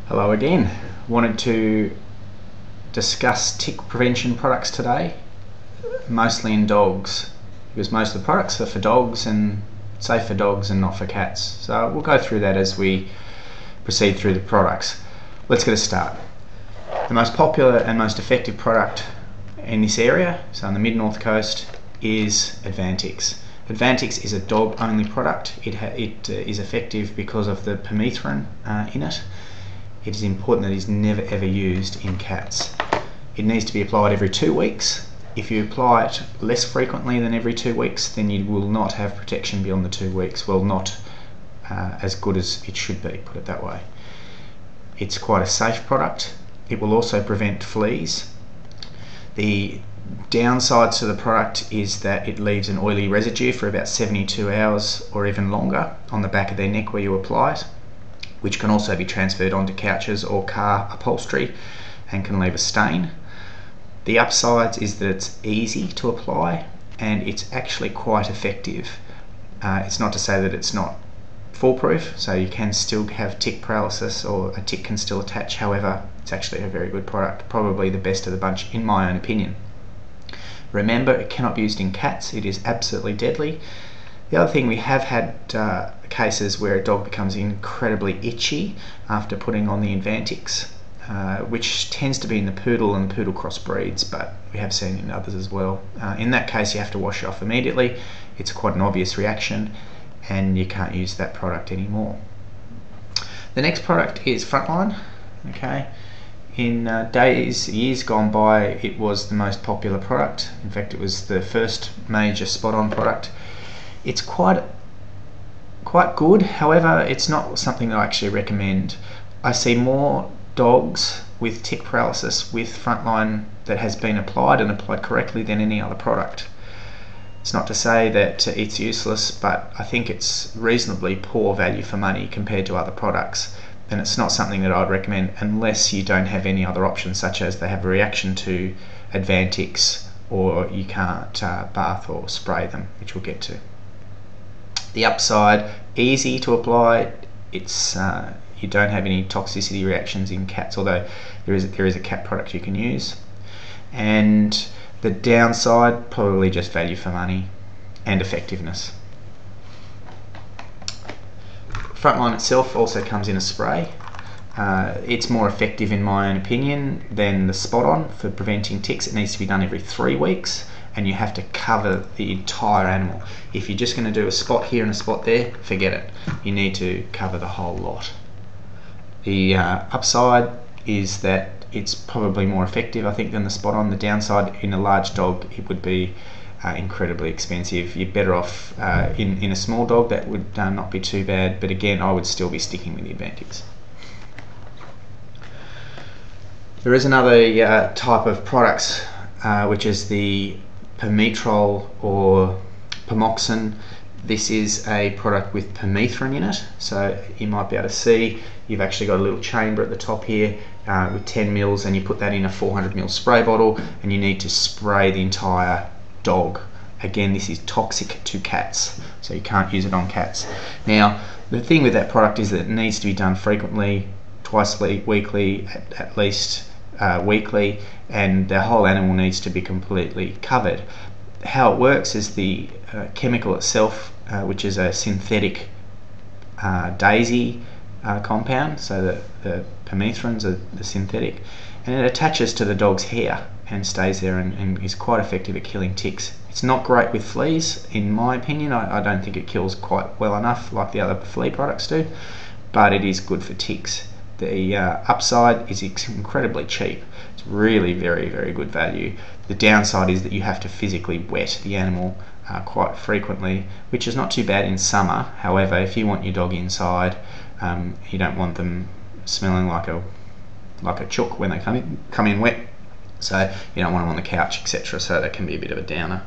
Hello again. Wanted to discuss tick prevention products today, mostly in dogs, because most of the products are for dogs and safe for dogs and not for cats. So we'll go through that as we proceed through the products. Let's get a start. The most popular and most effective product in this area, so on the mid-north coast, is Advantix. Advantix is a dog-only product. It is effective because of the permethrin in it. It is important that it is never ever used in cats. It needs to be applied every 2 weeks. If you apply it less frequently than every 2 weeks, then you will not have protection beyond the 2 weeks. Well, not as good as it should be, put it that way. It's quite a safe product. It will also prevent fleas. The downsides to the product is that it leaves an oily residue for about 72 hours or even longer on the back of their neck where you apply it, which can also be transferred onto couches or car upholstery and can leave a stain. The upsides is that it's easy to apply and it's actually quite effective. It's not to say that it's not foolproof, so you can still have tick paralysis or a tick can still attach. However, it's actually a very good product, probably the best of the bunch in my own opinion. Remember, it cannot be used in cats. It is absolutely deadly. The other thing, we have had cases where a dog becomes incredibly itchy after putting on the Advantix, which tends to be in the poodle and poodle cross breeds, but we have seen it in others as well. In that case, you have to wash it off immediately. It's quite an obvious reaction and you can't use that product anymore. The next product is Frontline. Okay. In years gone by, it was the most popular product. In fact, it was the first major spot-on product. It's quite good, however, it's not something that I actually recommend. I see more dogs with tick paralysis with Frontline that has been applied and applied correctly than any other product. It's not to say that it's useless, but I think it's reasonably poor value for money compared to other products. And it's not something that I'd recommend unless you don't have any other options, such as they have a reaction to Advantix or you can't bath or spray them, which we'll get to. The upside, easy to apply. It's you don't have any toxicity reactions in cats, although there is a cat product you can use. And the downside, probably just value for money and effectiveness. Frontline itself also comes in a spray. It's more effective in my own opinion than the spot-on for preventing ticks. It needs to be done every 3 weeks and you have to cover the entire animal. If you're just going to do a spot here and a spot there, forget it. You need to cover the whole lot. The upside is that it's probably more effective, I think, than the spot-on. The downside, in a large dog, it would be incredibly expensive. You're better off in a small dog. That would not be too bad, but again, I would still be sticking with the Advantix. There is another type of products which is the permetrol or pomoxin. This is a product with permethrin in it, so you might be able to see you've actually got a little chamber at the top here with 10 mils, and you put that in a 400 ml spray bottle and you need to spray the entire dog. Again, this is toxic to cats, so you can't use it on cats. Now, the thing with that product is that it needs to be done frequently, twice weekly, at least weekly, and the whole animal needs to be completely covered. How it works is the chemical itself, which is a synthetic daisy compound, so the permethrins are the synthetic, and it attaches to the dog's hair and stays there and is quite effective at killing ticks. It's not great with fleas, in my opinion. I don't think it kills quite well enough like the other flea products do, but it is good for ticks. The upside is it's incredibly cheap. It's really very, very good value. The downside is that you have to physically wet the animal quite frequently, which is not too bad in summer. However, if you want your dog inside, you don't want them smelling like a chook when they come in wet. So you don't want them on the couch, etc. So that can be a bit of a downer.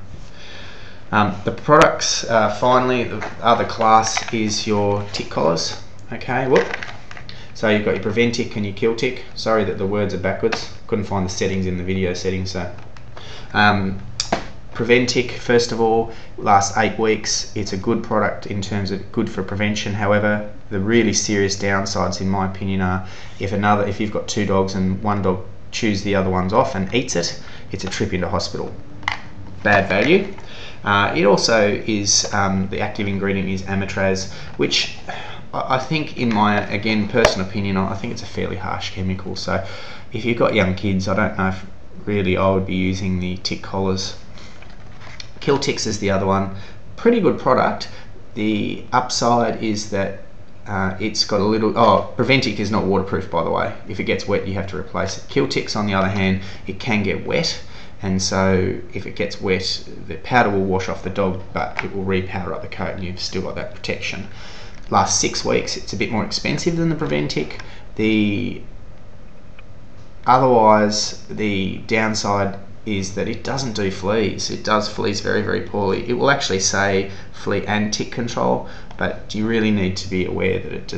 The products, finally, the other class is your tick collars. Okay, whoop. So you've got your Preventick and your Kill Tick. Sorry that the words are backwards. Couldn't find the settings in the video settings. So Preventic, first of all, lasts 8 weeks. It's a good product in terms of good for prevention. However, the really serious downsides, in my opinion, are if you've got 2 dogs and one dog chews the other one's off and eats it, it's a trip into hospital. Bad value. It also is, the active ingredient is amitraz, which I think, in my, again, personal opinion, I think it's a fairly harsh chemical. So if you've got young kids, I don't know if really I would be using the tick collars. Kill Ticks is the other one. Pretty good product. The upside is that it's got a little... Preventic is not waterproof, by the way. If it gets wet, you have to replace it. Kill Ticks, on the other hand, it can get wet, and so if it gets wet, the powder will wash off the dog, but it will repowder up the coat, and you've still got that protection. Lasts 6 weeks. It's a bit more expensive than the Preventic. Otherwise, the downside is that it doesn't do fleas. It does fleas very, very poorly. It will actually say flea and tick control, but you really need to be aware that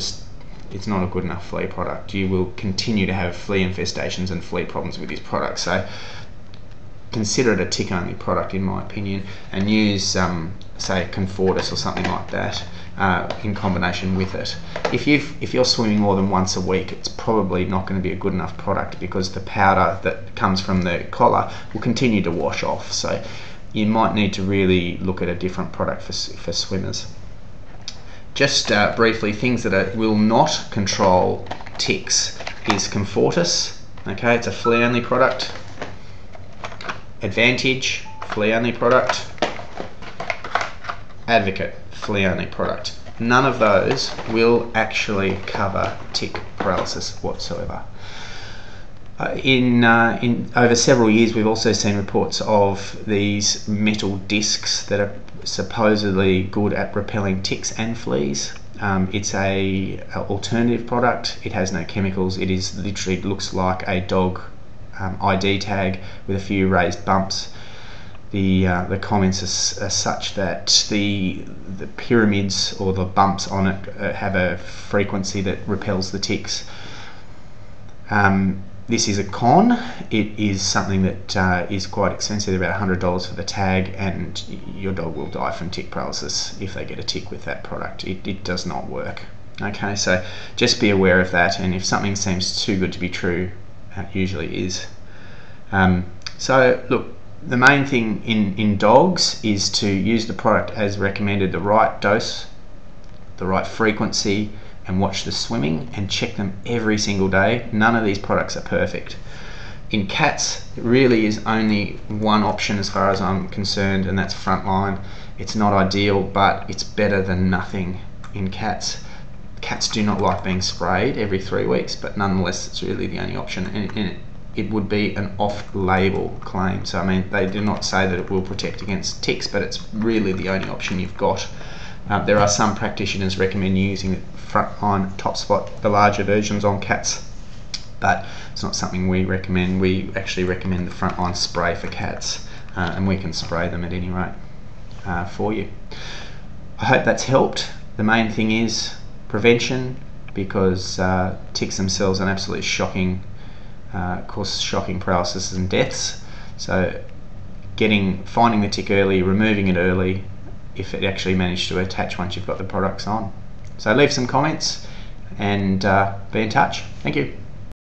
it's not a good enough flea product. You will continue to have flea infestations and flea problems with this product. So consider it a tick only product, in my opinion, and use say Confortis or something like that in combination with it. If you're swimming more than once a week, it's probably not going to be a good enough product, because the powder that comes from the collar will continue to wash off. So you might need to really look at a different product for swimmers. Just briefly, things that will not control ticks is Confortis. Okay, it's a flea only product. Advantage, flea only product. Advocate, flea only product. None of those will actually cover tick paralysis whatsoever. In over several years, we've also seen reports of these metal discs that are supposedly good at repelling ticks and fleas. It's a alternative product. It has no chemicals. It is literally looks like a dog ID tag with a few raised bumps. The comments are such that the pyramids or the bumps on it have a frequency that repels the ticks. This is a con. It is something that is quite expensive, about $100 for the tag, and your dog will die from tick paralysis if they get a tick with that product. It does not work. Okay, so just be aware of that, and if something seems too good to be true, it usually is. So look, the main thing in dogs is to use the product as recommended, the right dose, the right frequency, and watch the swimming and check them every single day. None of these products are perfect. In cats, it really is only one option as far as I'm concerned, and that's Frontline. It's not ideal, but it's better than nothing in cats. Cats do not like being sprayed every 3 weeks, but nonetheless it's really the only option, and it would be an off-label claim. So I mean, they do not say that it will protect against ticks, but it's really the only option you've got. There are some practitioners recommend using the Frontline Top Spot, the larger versions, on cats, but it's not something we recommend. We actually recommend the Frontline spray for cats, and we can spray them at any rate for you. I hope that's helped. The main thing is prevention, because ticks themselves are absolutely shocking, cause shocking paralysis and deaths. So finding the tick early, removing it early, if it actually managed to attach once you've got the products on. So leave some comments and be in touch. Thank you.